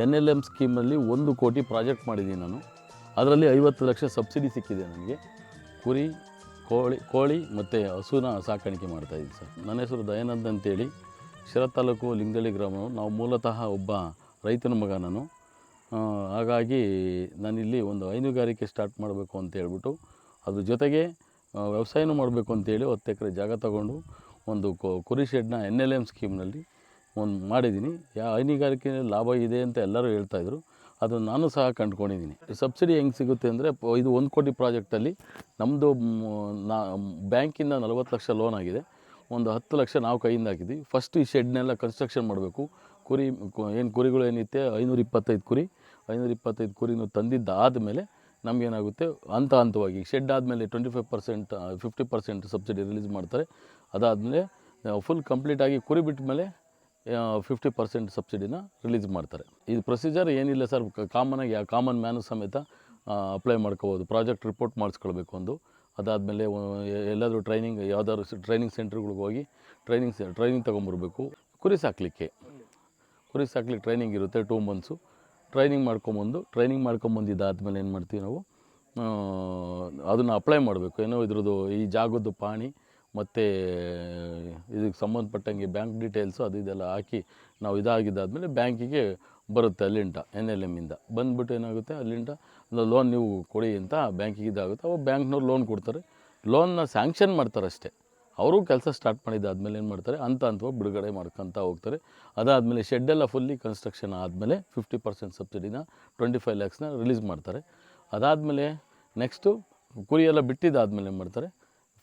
NLM ಸ್ಕೀಮಲ್ಲಿ 1 ಕೋಟಿ project ಮಾಡಿದ್ದೀನಿ ನಾನು. ಅದರಲ್ಲಿ 50 ಲಕ್ಷ ಸಬ್ಸಿಡಿ ಸಿಕ್ಕಿದೆ ನನಗೆ. ಕುರಿ, ಕೋಳಿ ಮತ್ತು ಹಸುನ ಸಾಕಾಣಿಕೆ ಮಾಡ್ತಾಯಿದ್ದೀನಿ ಸರ್. ನನ್ನ ಹೆಸರು ದಯಾನಂದ್ ಅಂತೇಳಿ, ಶಿರಾ ತಾಲೂಕು ಲಿಂಗದಳ್ಳಿ ಗ್ರಾಮ. ನಾವು ಮೂಲತಃ ಒಬ್ಬ ರೈತನ ಮಗ ನಾನು. ಹಾಗಾಗಿ ನಾನಿಲ್ಲಿ ಒಂದು ಹೈನುಗಾರಿಕೆ ಸ್ಟಾರ್ಟ್ ಮಾಡಬೇಕು ಅಂತ ಹೇಳ್ಬಿಟ್ಟು, ಅದ್ರ ಜೊತೆಗೆ ವ್ಯವಸಾಯನೂ ಮಾಡಬೇಕು ಅಂತೇಳಿ 10 ಎಕರೆ ಜಾಗ ತಗೊಂಡು ಒಂದು ಕುರಿ ಶೆಡ್ನ NLM ಸ್ಕೀಮ್ನಲ್ಲಿ ಒಂದು ಮಾಡಿದ್ದೀನಿ. ಹೈನುಗಾರಿಕೆಯಲ್ಲಿ ಲಾಭ ಇದೆ ಅಂತ ಎಲ್ಲರೂ ಹೇಳ್ತಾಯಿದ್ರು, ಅದನ್ನು ನಾನು ಸಹ ಕಂಡುಕೊಂಡಿದ್ದೀನಿ. ಸಬ್ಸಿಡಿ ಹೆಂಗೆ ಸಿಗುತ್ತೆ ಅಂದರೆ, ಇದು 1 ಕೋಟಿ ಪ್ರಾಜೆಕ್ಟಲ್ಲಿ ನಮ್ಮದು ಬ್ಯಾಂಕಿಂದ 40 ಲಕ್ಷ ಲೋನ್ ಆಗಿದೆ. ಒಂದು 10 ಲಕ್ಷ ನಾವು ಕೈಯಿಂದ ಹಾಕಿದ್ವಿ. ಫಸ್ಟ್ ಈ ಶೆಡ್ನೆಲ್ಲ ಕನ್ಸ್ಟ್ರಕ್ಷನ್ ಮಾಡಬೇಕು. ಕುರಿಗಳು ಏನಿತ್ತೆ 525 ಕುರಿ, 525 ಕುರಿನೂ ತಂದಿದ್ದಾದಮೇಲೆ ನಮಗೇನಾಗುತ್ತೆ, ಹಂತವಾಗಿ ಶೆಡ್ ಆದಮೇಲೆ 25% 50% ಸಬ್ಸಿಡಿ ರಿಲೀಸ್ ಮಾಡ್ತಾರೆ. ಅದಾದಮೇಲೆ ಫುಲ್ ಕಂಪ್ಲೀಟಾಗಿ ಕುರಿ ಬಿಟ್ಟ ಮೇಲೆ 50% ಸಬ್ಸಿಡಿನ ರಿಲೀಸ್ ಮಾಡ್ತಾರೆ. ಇದು ಪ್ರೊಸೀಜರ್ ಏನಿಲ್ಲ ಸರ್, ಕಾಮನ್ ಮ್ಯಾನು ಸಮೇತ ಅಪ್ಲೈ ಮಾಡ್ಕೋಬೋದು. ಪ್ರಾಜೆಕ್ಟ್ ರಿಪೋರ್ಟ್ ಮಾಡಿಸ್ಕೊಳ್ಬೇಕು ಒಂದು. ಅದಾದಮೇಲೆ ಎಲ್ಲಾದರೂ ಯಾವ್ದಾದ್ರು ಟ್ರೈನಿಂಗ್ ಸೆಂಟ್ರ್ಗಳಿಗೆ ಹೋಗಿ ಟ್ರೈನಿಂಗ್ ತೊಗೊಂಬರ್ಬೇಕು. ಕುರಿ ಸಾಕಲಿಕ್ಕೆ ಟ್ರೈನಿಂಗ್ ಇರುತ್ತೆ 2 ಮಂತ್ಸು. ಟ್ರೈನಿಂಗ್ ಮಾಡ್ಕೊಂಬಂದಿದ್ದಾದಮೇಲೆ ಏನು ಮಾಡ್ತೀವಿ ನಾವು, ಅದನ್ನು ಅಪ್ಲೈ ಮಾಡಬೇಕು. ಇದ್ರದ್ದು ಈ ಜಾಗದ್ದು ಪಾಣಿ ಮತ್ತು ಇದಕ್ಕೆ ಸಂಬಂಧಪಟ್ಟಂಗೆ ಬ್ಯಾಂಕ್ ಡೀಟೇಲ್ಸು ಇದೆಲ್ಲ ಹಾಕಿ ನಾವು ಇದಾಗಿದ್ದಾದಮೇಲೆ ಬ್ಯಾಂಕಿಗೆ ಬರುತ್ತೆ. ಅಲ್ಲಿಂದ NLMಯಿಂದ ಬಂದುಬಿಟ್ಟು ಏನಾಗುತ್ತೆ, ಅಲ್ಲಿಂದ ಲೋನ್ ನೀವು ಕೊಡಿ ಅಂತ ಬ್ಯಾಂಕಿಗೆ ಇದಾಗುತ್ತೆ. ಅವಾಗ ಬ್ಯಾಂಕ್ನವ್ರು ಲೋನ್ ಕೊಡ್ತಾರೆ. ಲೋನ್ನ ಸ್ಯಾಂಕ್ಷನ್ ಮಾಡ್ತಾರೆ ಅಷ್ಟೇ. ಅವರು ಕೆಲಸ ಸ್ಟಾರ್ಟ್ ಮಾಡಿದ್ದಾದಮೇಲೆ ಏನು ಮಾಡ್ತಾರೆ, ಹಂತವಾಗಿ ಬಿಡುಗಡೆ ಮಾಡ್ಕೊತ ಹೋಗ್ತಾರೆ. ಅದಾದಮೇಲೆ ಶೆಡ್ಡೆಲ್ಲ ಫುಲ್ಲಿ ಕನ್ಸ್ಟ್ರಕ್ಷನ್ ಆದಮೇಲೆ 50% ಸಬ್ಸಿಡಿನ 25 ಲ್ಯಾಕ್ಸ್ನ ರಿಲೀಸ್ ಮಾಡ್ತಾರೆ. ಅದಾದಮೇಲೆ ನೆಕ್ಸ್ಟು ಕುರಿ ಎಲ್ಲ ಬಿಟ್ಟಿದ್ದಾದಮೇಲೆ ಏನು ಮಾಡ್ತಾರೆ,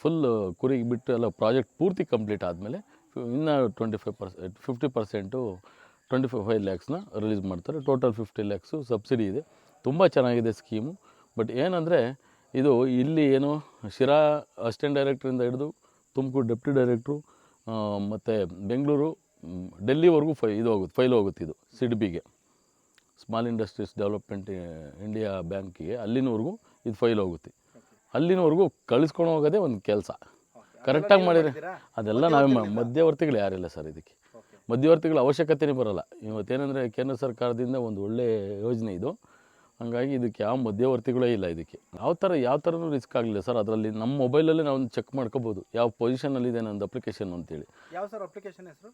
ಫುಲ್ ಕುರಿಗೆ ಬಿಟ್ಟು ಎಲ್ಲ ಪ್ರಾಜೆಕ್ಟ್ ಪೂರ್ತಿ ಕಂಪ್ಲೀಟ್ ಆದಮೇಲೆ ಇನ್ನೂ 50% 25 ಲ್ಯಾಕ್ಸ್ನ ರಿಲೀಸ್ ಮಾಡ್ತಾರೆ. ಟೋಟಲ್ 50 ಲ್ಯಾಕ್ಸು ಸಬ್ಸಿಡಿ ಇದೆ. ತುಂಬ ಚೆನ್ನಾಗಿದೆ ಸ್ಕೀಮು. ಬಟ್ ಏನಂದರೆ, ಇದು ಇಲ್ಲಿ ಏನು ಶಿರಾ ಅಸಿಸ್ಟೆಂಟ್ ಡೈರೆಕ್ಟ್ರಿಂದ ಹಿಡಿದು ತುಮಕೂರು ಡೆಪ್ಟಿ ಡೈರೆಕ್ಟ್ರು ಮತ್ತು ಬೆಂಗಳೂರು, ಡೆಲ್ಲಿವರೆಗೂ ಫೈಲ್ ಹೋಗುತ್ತೆ. ಇದು ಸಿಡ್ಬಿಗೆ, ಸ್ಮಾಲ್ ಇಂಡಸ್ಟ್ರೀಸ್ ಡೆವಲಪ್ಮೆಂಟ್ ಇಂಡಿಯಾ ಬ್ಯಾಂಕಿಗೆ, ಅಲ್ಲಿನವರೆಗೂ ಇದು ಫೈಲ್ ಹೋಗುತ್ತೆ. ಅಲ್ಲಿನವರೆಗೂ ಕಳಿಸ್ಕೊಂಡು ಹೋಗೋದೇ ಒಂದು ಕೆಲಸ. ಕರೆಕ್ಟಾಗಿ ಮಾಡಿದರೆ ಅದೆಲ್ಲ ನಾವೇ ಮಧ್ಯವರ್ತಿಗಳು ಯಾರಿಲ್ಲ ಸರ್. ಇದಕ್ಕೆ ಮಧ್ಯವರ್ತಿಗಳ ಅವಶ್ಯಕತೆಯೇ ಬರೋಲ್ಲ. ಇವತ್ತೇನೆಂದರೆ, ಕೇಂದ್ರ ಸರ್ಕಾರದಿಂದ ಒಂದು ಒಳ್ಳೆಯ ಯೋಜನೆ ಇದು. ಹಾಗಾಗಿ ಇದಕ್ಕೆ ಯಾವ ಮಧ್ಯವರ್ತಿಗಳೇ ಇಲ್ಲ. ಇದಕ್ಕೆ ಯಾವ ಥರನೂ ರಿಸ್ಕ್ ಆಗಲಿಲ್ಲ ಸರ್. ಅದರಲ್ಲಿ ನಮ್ಮ ಮೊಬೈಲಲ್ಲೇ ನಾವು ಚೆಕ್ ಮಾಡ್ಕೋಬೋದು ಯಾವ ಪೊಸಿಷನಲ್ಲಿದೆ ನಂದು ಅಪ್ಲಿಕೇಶನ್ ಅಂತೇಳಿ. ಯಾವ ಸರ್ ಅಪ್ಲಿಕೇಶನ್ ಹೆಸರು?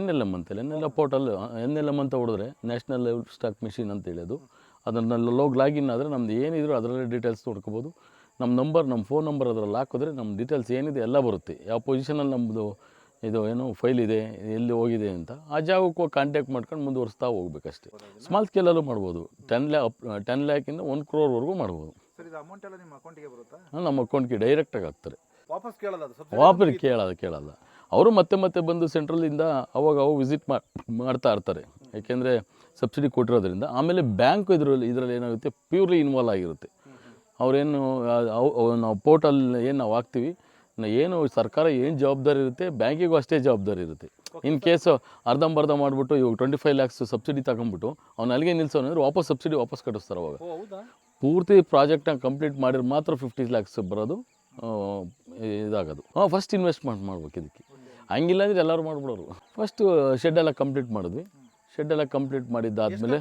NLM ಅಂತೇಳಿ. NLM ಪೋರ್ಟಲ್ NLM ಅಂತ ಹೊಡೆದ್ರೆ ನ್ಯಾಷನಲ್ ಲೆವೆಲ್ ಸ್ಟಾಕ್ ಮಿಷಿನ್ ಅಂತೇಳಿ ಅದು. ಅದನ್ನೆಲ್ಲ ಲಾಗಿನ್ ಆದರೆ ನಮ್ದು ಏನಿದ್ರು ಅದರಲ್ಲೇ ಡೀಟೇಲ್ಸ್ ನೋಡ್ಕೋಬೋದು. ನಮ್ಮ ಫೋನ್ ನಂಬರ್ ಅದರಲ್ಲಿ ಹಾಕಿದ್ರೆ ನಮ್ಮ ಡೀಟೇಲ್ಸ್ ಏನಿದೆ ಎಲ್ಲ ಬರುತ್ತೆ. ಯಾವ ಪೊಸಿಷನಲ್ಲಿ ನಮ್ಮದು ಇದು ಫೈಲ್ ಇದೆ, ಎಲ್ಲಿ ಹೋಗಿದೆ ಅಂತ. ಆ ಜಾಗಕ್ಕೆ ಹೋಗಿ ಕಾಂಟ್ಯಾಕ್ಟ್ ಮಾಡ್ಕೊಂಡು ಮುಂದುವರಿಸ್ತಾ ಹೋಗ್ಬೇಕಷ್ಟೇ. ಸ್ಮಾಲ್ ಸ್ಕೇಲಲ್ಲೂ ಮಾಡ್ಬೋದು. 10 ಲ್ಯಾಕಿಂದ 1 crore ಮಾಡ್ಬೋದು. ಸರ್, ಇದು ಅಮೌಂಟ್ ಎಲ್ಲ ನಿಮ್ಮ ಅಕೌಂಟಿಗೆ ಬರುತ್ತಾ? ನಮ್ಮ ಅಕೌಂಟ್ಗೆ ಡೈರೆಕ್ಟಾಗಿ ಹಾಕ್ತಾರೆ. ವಾಪಸ್ ಕೇಳಲ್ಲ. ಅವರು ಮತ್ತೆ ಬಂದು ಸೆಂಟ್ರಲಿಂದ ಅವಾಗ ವಿಸಿಟ್ ಮಾಡ್ತಾ ಇರ್ತಾರೆ. ಯಾಕೆಂದರೆ ಸಬ್ಸಿಡಿ ಕೊಟ್ಟಿರೋದ್ರಿಂದ. ಆಮೇಲೆ ಬ್ಯಾಂಕು ಇದರಲ್ಲಿ ಏನಾಗುತ್ತೆ, ಪ್ಯೂರ್ಲಿ ಇನ್ವಾಲ್ವ್ ಆಗಿರುತ್ತೆ. ಅವರೇನು ನಾವು ಪೋರ್ಟಲ್ ಏನು ನಾವು ಹಾಕ್ತೀವಿ, ಏನು ಸರ್ಕಾರ ಏನು ಜವಾಬ್ದಾರಿ ಇರುತ್ತೆ, ಬ್ಯಾಂಕಿಗೂ ಅಷ್ಟೇ ಜವಾಬ್ದಾರಿ ಇರುತ್ತೆ. ಇನ್ ಕೇಸು ಅರ್ಧಂಬರ್ಧ ಮಾಡಿಬಿಟ್ಟು ಇವಾಗ 25 ಲ್ಯಾಕ್ಸ್ ಸಬ್ಸಿಡಿ ತಗೊಂಡ್ಬಿಟ್ಟು ಅವ್ನು ಅಲ್ಲಿಗೆ ನಿಲ್ಸೋನಂದ್ರೆ ಸಬ್ಸಿಡಿ ವಾಪಸ್ ಕಟ್ಟಿಸ್ತಾರೆ. ಅವಾಗ ಪೂರ್ತಿ ಪ್ರಾಜೆಕ್ಟ್ನ ಕಂಪ್ಲೀಟ್ ಮಾಡಿದ್ರೆ ಮಾತ್ರ 50 ಲ್ಯಾಕ್ಸ್ ಬರೋದು ಇದಾಗೋದು. ಫಸ್ಟ್ ಇನ್ವೆಸ್ಟ್ಮೆಂಟ್ ಮಾಡ್ಬೇಕು ಇದಕ್ಕೆ. ಹಂಗಿಲ್ಲ ಅಂದರೆ ಎಲ್ಲರೂ ಮಾಡಿಬಿಡೋರು. ಫಸ್ಟು ಶೆಡ್ಡೆಲ್ಲ ಕಂಪ್ಲೀಟ್ ಮಾಡಿದ್ವಿ. ಶೆಡ್ಡೆಲ್ಲ ಕಂಪ್ಲೀಟ್ ಮಾಡಿದ್ದಾದಮೇಲೆ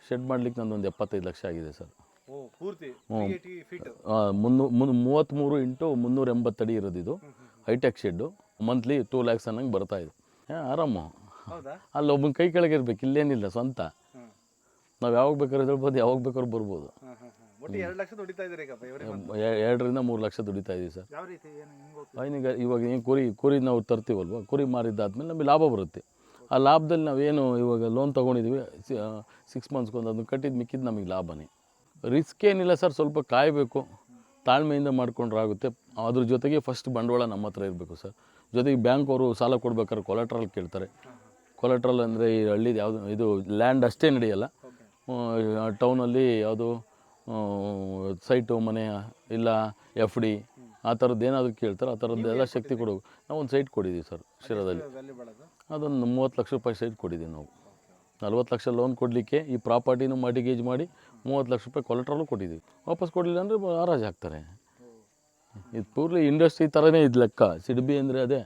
ಶೆಡ್ ಮಾಡಲಿಕ್ಕೆ ನಂದೊಂದು 75 ಲಕ್ಷ ಆಗಿದೆ ಸರ್. 33 ಇಂಟು 380 ಅಡಿ ಇರೋದು ಇದು ಹೈಟೆಕ್ ಶೆಡ್ಡು. ಮಂತ್ಲಿ 2 ಲ್ಯಾಕ್ಸ್ ಅನ್ನಂಗೆ ಬರ್ತಾಯಿದೆ. ಆರಾಮು. ಅಲ್ಲಿ ಒಬ್ಬನ ಕೈ ಕೆಳಗೆ ಇರ್ಬೇಕು. ಇಲ್ಲೇನಿಲ್ಲ, ಸ್ವಂತ. ನಾವು ಯಾವಾಗ ಬೇಕಾದ್ರೂ ಹೇಳ್ಬೋದು, ಯಾವಾಗ ಬೇಕಾದ್ರೂ ಬರ್ಬೋದು. 2 ರಿಂದ 3 ಲಕ್ಷ ದುಡಿತಾ ಇದ್ದೀವಿ ಸರ್. ಇವಾಗ ಕುರಿ ನಾವು ತರ್ತೀವಲ್ವ, ಕುರಿ ಮಾರಿದ್ದಾದ್ಮೇಲೆ ನಮಗೆ ಲಾಭ ಬರುತ್ತೆ. ಆ ಲಾಭದಲ್ಲಿ ನಾವೇನು ಇವಾಗ ಲೋನ್ ತೊಗೊಂಡಿದ್ದೀವಿ 6 ಮಂತ್ಸ್ಗೊಂದು, ಅದನ್ನು ಕಟ್ಟಿದ್ದು ಮಿಕ್ಕಿದ್ದು ನಮಗೆ ಲಾಭನೇ. ರಿಸ್ಕ್ ಏನಿಲ್ಲ ಸರ್. ಸ್ವಲ್ಪ ಕಾಯಬೇಕು, ತಾಳ್ಮೆಯಿಂದ ಮಾಡ್ಕೊಂಡ್ರೆ ಆಗುತ್ತೆ. ಅದ್ರ ಜೊತೆಗೆ ಫಸ್ಟ್ ಬಂಡವಾಳ ನಮ್ಮ ಹತ್ರ ಇರಬೇಕು ಸರ್. ಜೊತೆಗೆ ಬ್ಯಾಂಕ್ ಅವರು ಸಾಲ ಕೊಡ್ಬೇಕಾದ್ರೆ ಕೊಲೆಟ್ರಲ್ ಕೇಳ್ತಾರೆ. ಕೊಲೆಟ್ರಲ್ ಅಂದರೆ ಈ ಹಳ್ಳಿದು ಯಾವುದು ಇದು ಲ್ಯಾಂಡ್ ಅಷ್ಟೇ ನಡೆಯಲ್ಲ. ಟೌನಲ್ಲಿ ಯಾವುದು ಸೈಟು, ಮನೆ ಇಲ್ಲ FD ಆ ಥರದ್ದು ಏನಾದರೂ ಕೇಳ್ತಾರೆ. ಆ ಥರದ್ದೆಲ್ಲ ಶಕ್ತಿ ಕೊಡಬೇಕು. ನಾವು ಒಂದು ಸೈಟ್ ಕೊಟ್ಟಿದ್ದೀವಿ ಸರ್ ಶಿರಾದಲ್ಲಿ. ಅದೊಂದು 30 ಲಕ್ಷ ರೂಪಾಯಿ ಸೈಟ್ ಕೊಟ್ಟಿದ್ದೀವಿ ನಾವು. 40 ಲಕ್ಷ ಲೋನ್ ಕೊಡಲಿಕ್ಕೆ ಈ ಪ್ರಾಪರ್ಟಿನೂ ಮರ್ಟಿಗೇಜ್ ಮಾಡಿ 30 ಲಕ್ಷ ರೂಪಾಯಿ ಕೊಲೆಟ್ರಲ್ಲೂ ಕೊಟ್ಟಿದ್ದೀವಿ. ವಾಪಸ್ ಕೊಡಲಿಲ್ಲ ಅಂದರೆ ಹರಾಜು ಹಾಕ್ತಾರೆ. ಇದು ಪೂರ್ತಿ ಇಂಡಸ್ಟ್ರಿ ಥರನೇ ಇದು ಲೆಕ್ಕ. ಸಿಡ್ಬಿ ಅಂದರೆ ಅದೇ